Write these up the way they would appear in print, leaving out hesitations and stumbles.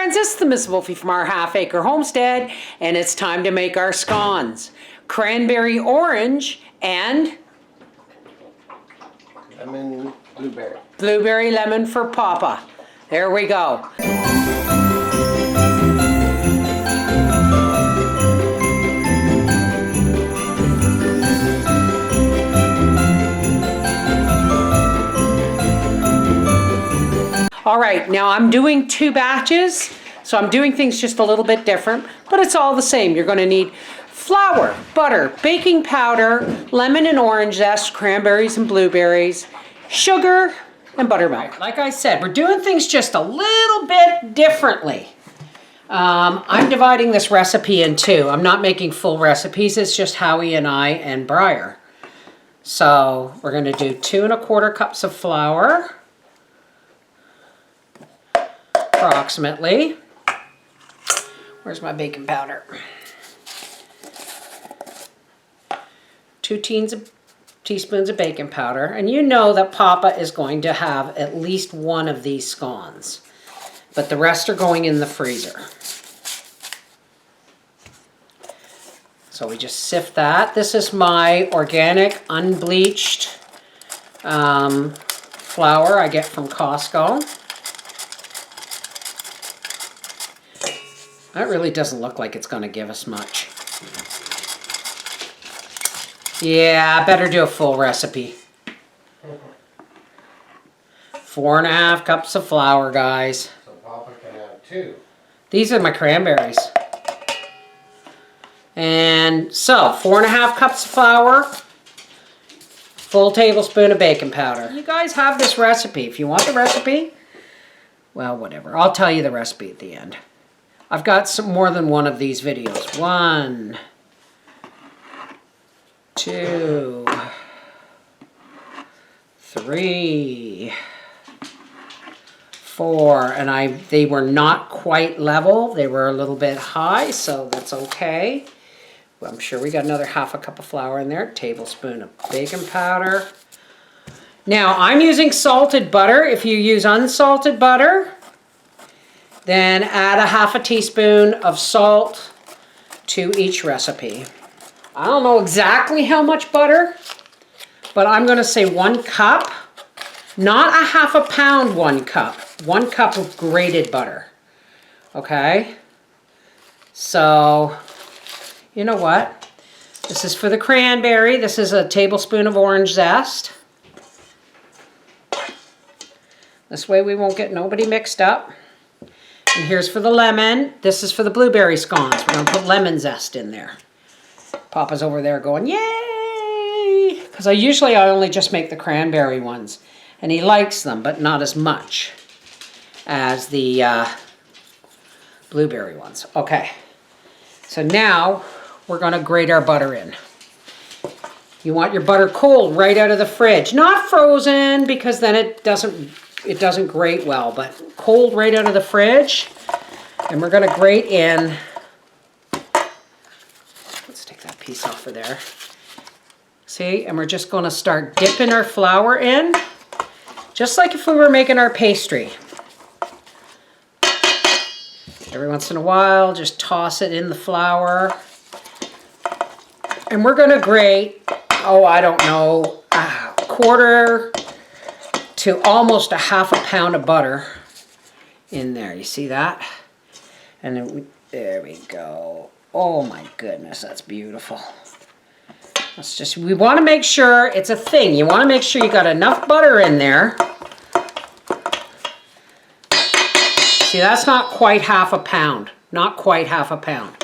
friends, it's the Miss Wolfie from our half-acre homestead, and it's time to make our scones. Cranberry orange and lemon blueberry. Blueberry lemon for Papa. There we go. All right, now I'm doing 2 batches, so I'm doing things just a little bit different, but it's all the same. You're going to need flour, butter, baking powder, lemon and orange zest, cranberries and blueberries, sugar, and buttermilk. Like I said, we're doing things just a little bit differently. I'm dividing this recipe in 2. I'm not making full recipes, it's just Howie and I and Briar. So we're going to do 2 1/4 cups of flour. Approximately. Where's my baking powder? 2 teaspoons of baking powder. And you know that Papa is going to have at least one of these scones. But the rest are going in the freezer. So we just sift that. This is my organic, unbleached flour I get from Costco. That really doesn't look like it's going to give us much. Yeah, I better do a full recipe. 4 1/2 cups of flour, guys. So Papa can have 2. These are my cranberries. And so, 4 1/2 cups of flour, full tablespoon of baking powder. You guys have this recipe. If you want the recipe, well, whatever. I'll tell you the recipe at the end. I've got some more than one of these videos. 1, 2, 3, 4, and they were not quite level. They were a little bit high, so that's okay. Well, I'm sure we got another 1/2 cup of flour in there. Tablespoon of baking powder. Now, I'm using salted butter. If you use unsalted butter, then add a 1/2 teaspoon of salt to each recipe. I don't know exactly how much butter, but I'm going to say 1 cup, not a 1/2 pound 1 cup. 1 cup of grated butter. Okay? So, you know what? This is for the cranberry. This is a tablespoon of orange zest. This way we won't get nobody mixed up. And here's for the lemon. This is for the blueberry scones. We're going to put lemon zest in there. Papa's over there going, yay! Because I only just make the cranberry ones. And he likes them, but not as much as the blueberry ones. Okay. So now we're going to grate our butter in. You want your butter cold right out of the fridge. Not frozen, because then it doesn't grate well, but cold right out of the fridge. And we're going to grate in, let's take that piece off of there. See, and we're just going to start dipping our flour in, just like if we were making our pastry. Every once in a while, just toss it in the flour. And we're going to grate, I don't know, a 1/4 to almost a 1/2 pound of butter in there. You see that? And then there we go. Oh my goodness, that's beautiful. We want to make sure it's a thing. You want to make sure you got enough butter in there. See, that's not quite 1/2 pound. Not quite 1/2 pound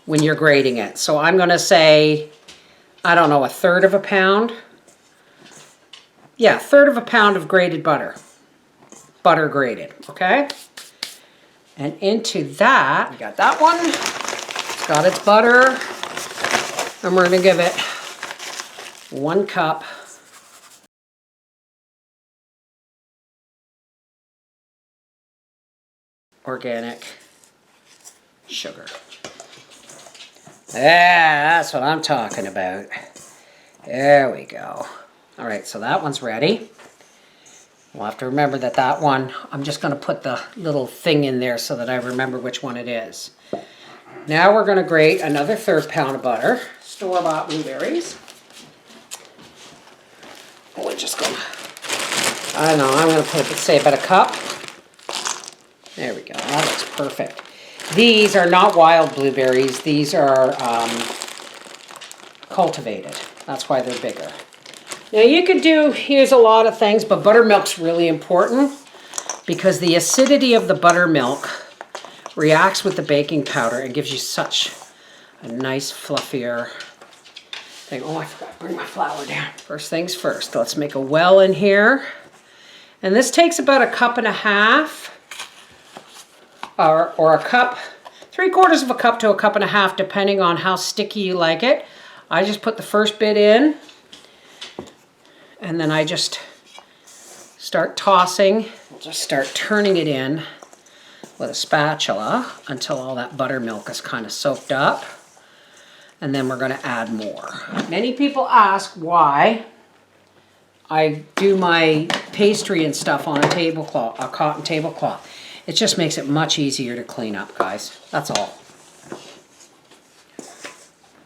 when you're grating it. So I'm going to say, I don't know, 1/3 pound. Yeah, 1/3 pound of grated butter. Butter grated, okay? And into that, we got that one. It's got its butter. And we're going to give it 1 cup organic sugar. That's what I'm talking about. There we go. All right, so that one's ready. We'll have to remember that one, I'm just gonna put the little thing in there so that I remember which one it is. Now we're gonna grate another 1/3 pound of butter, store-bought blueberries. We're just gonna, I don't know, I'm gonna put, say about a cup. There we go, that looks perfect. These are not wild blueberries, these are cultivated. That's why they're bigger. Now you could use a lot of things, but buttermilk's really important because the acidity of the buttermilk reacts with the baking powder and gives you such a nice fluffier thing. Oh, I forgot to bring my flour down. First things first, let's make a well in here. And this takes about 1.5 cups, or a cup, 3/4 of a cup to 1.5 cups, depending on how sticky you like it. I just put the first bit in, and then I just start tossing. We'll just start turning it in with a spatula until all that buttermilk is kind of soaked up. And then we're going to add more. Many people ask why I do my pastry and stuff on a tablecloth, a cotton tablecloth. It just makes it much easier to clean up, guys. That's all.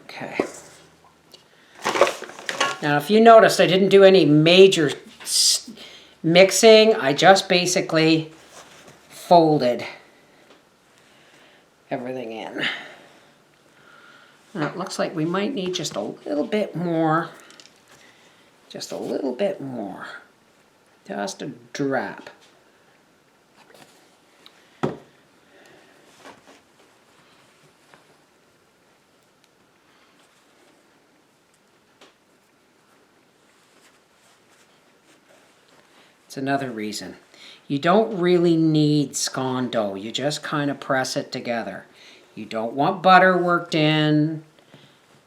Okay. Now, if you noticed, I didn't do any major mixing. I just basically folded everything in. Now, it looks like we might need just a little bit more. Just a little bit more. Just a drop. It's another reason. You don't really need scone dough. You just kind of press it together. You don't want butter worked in.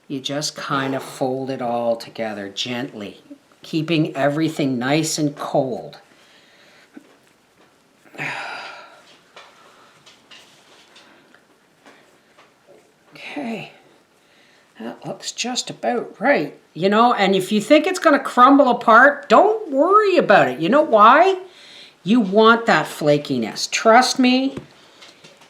You just kind of fold it all together gently, keeping everything nice and cold. Okay, that looks just about right. You know, and if you think it's going to crumble apart, don't worry about it. You know why? You want that flakiness. Trust me,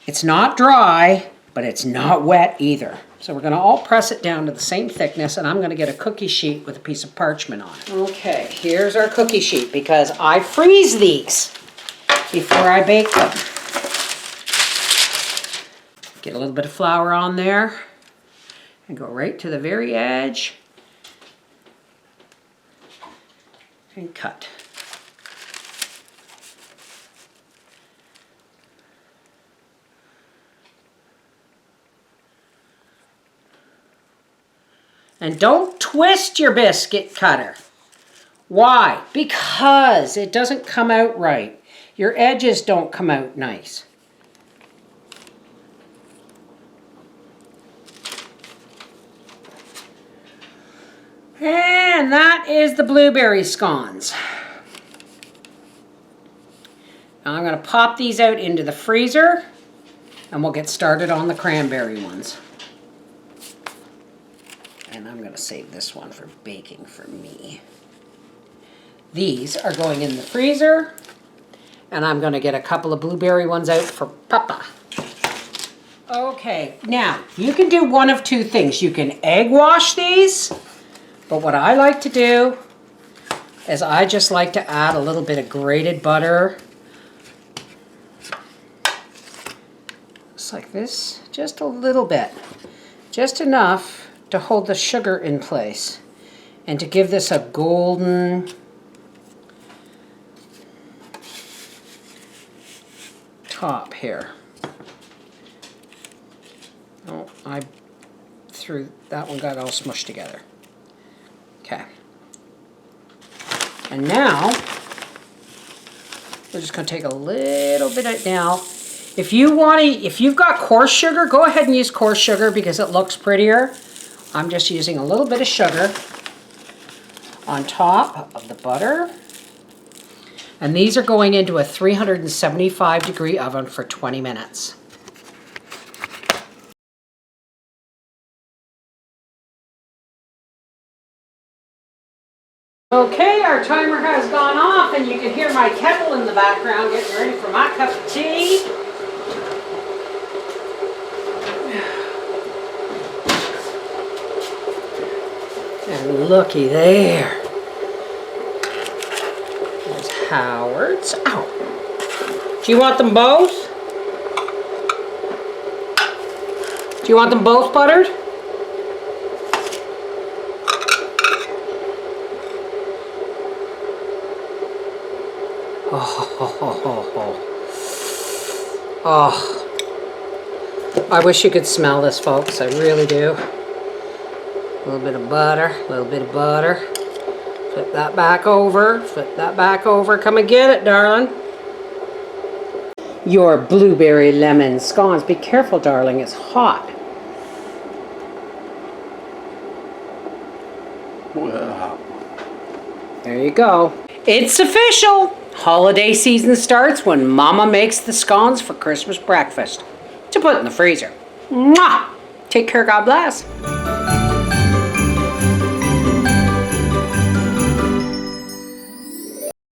it's not dry, but it's not wet either. So we're going to all press it down to the same thickness, and I'm going to get a cookie sheet with a piece of parchment on it. Okay, here's our cookie sheet because I freeze these before I bake them. Get a little bit of flour on there and go right to the very edge and cut. And don't twist your biscuit cutter. Why? Because it doesn't come out right. Your edges don't come out nice. And that is the blueberry scones. Now I'm going to pop these out into the freezer and we'll get started on the cranberry ones. And I'm going to save this one for baking for me. These are going in the freezer, and I'm going to get a couple of blueberry ones out for Papa. Okay, now you can do one of two things. You can egg wash these, but what I like to do is I just like to add a little bit of grated butter. Just like this, just a little bit, just enough to hold the sugar in place and to give this a golden top here. Oh, I threw, that one got all smushed together. Okay. And now, we're just going to take a little bit of, now, if you've got coarse sugar, go ahead and use coarse sugar because it looks prettier. I'm just using a little bit of sugar on top of the butter. And these are going into a 375-degree oven for 20 minutes. Okay, our timer has gone off and you can hear my kettle in the background getting ready for my cup of tea. And looky there. There's Howard's. Ow. Do you want them both? Do you want them both buttered? Oh, I wish you could smell this, folks. I really do. A little bit of butter, a little bit of butter. Flip that back over, flip that back over. Come and get it, darling. Your blueberry lemon scones. Be careful, darling, it's hot. Wow. There you go. It's official. Holiday season starts when Mama makes the scones for Christmas breakfast to put in the freezer. Mwah! Take care, God bless.